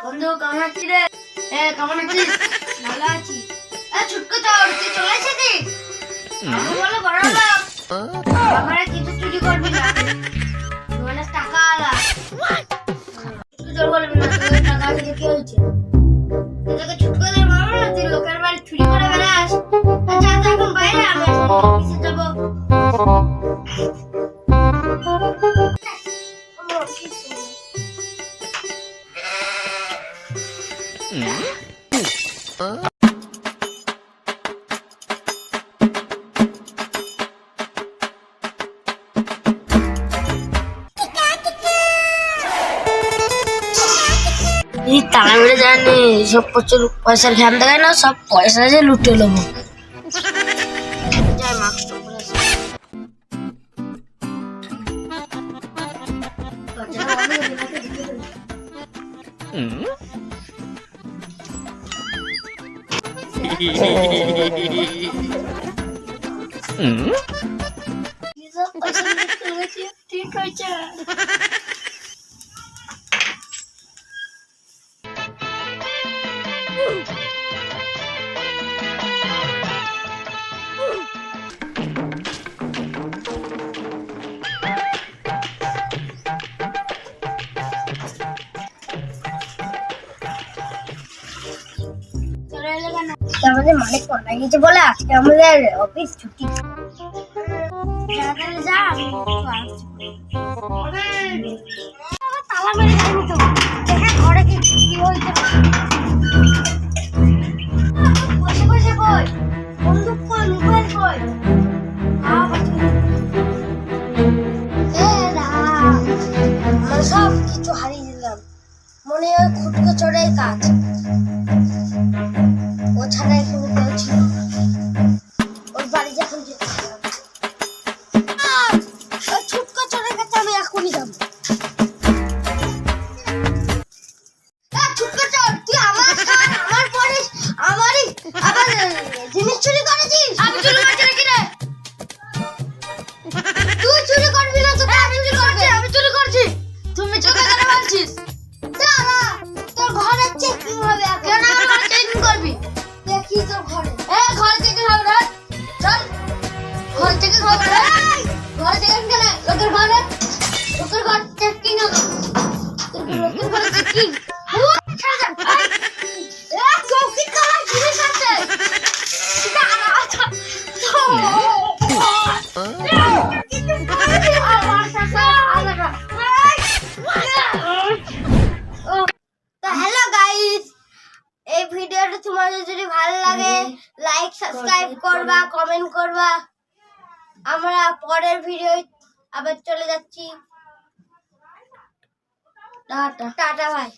বন্ধু কেমন আছিস রে? কেমন আছিস? ভালো আছি। ছুটকো তুই চলে এসেছিস? আমি বলো বড় লোক, আমার কিছু চুরি করবি না, মানে টাকা আলা চুরি করবি না। তোর টাকা দিয়ে কি হয়েছে? তোকে ছুটকো দিয়ে মারবো না, তুই লোকের বাড়ি চুরি করে বেড়াস। আচ্ছা আচ্ছা এখন বাইরে, আমি কিসে যাবো? টাকা মেরে যায়নি, সব প্রচুর পয়সার ঘ্যান দেখায় না, সব পয়সা যে লুটে নেবো। ঠিক হয়েছে। আমাদের মালিক মারা গেছে বলে আজকে আমাদের অফিস ছুটি। তালা মেরে যাবি তো, দেখে ঘরে কি হয়েছে। বসে বসে কই বন্দুক কই, মোবাইল কই? সব কিছু হারিয়ে দিলাম, মনে হয় খুটকে চড়াই কাজ। ও ছাড়া এখানে কেউ ছিল, ওর বাড়ি যখন যেতে ছুটকো চড়াই কাছে আমি এখনই যাবো। ছুটকো চড়, তুই আমার পরিস, আমারই আবার জিনিস চুরি করেছিস। আমি চুরি করছি নাকি রে? তুই চুরি করবি না তো আমি চুরি করছি? আমি চুরি করছি, তুমি চোখে কেন বলছিস? দাঁড়া, তোর ঘরে চেকিং হবে। কেন আমার ঘরে চেকিং করবি? দেখি তোর ঘরে। ঘরে চেকিং হবে না, চল ঘরে চেকিং হবে না। ঘরে চেকিং কেন? লোকের ঘরে চেকিং হবে, লোকের ঘরে চেকিং। চৌকি তলায় জিনিস আছে। হ্যালো গাইস, এই ভিডিওটা তোমাদের যদি ভালো লাগে লাইক সাবস্ক্রাইব করবা, কমেন্ট করবা। আমরা পরের ভিডিও আবার চলে যাচ্ছি। টাটা টাটা ভাই।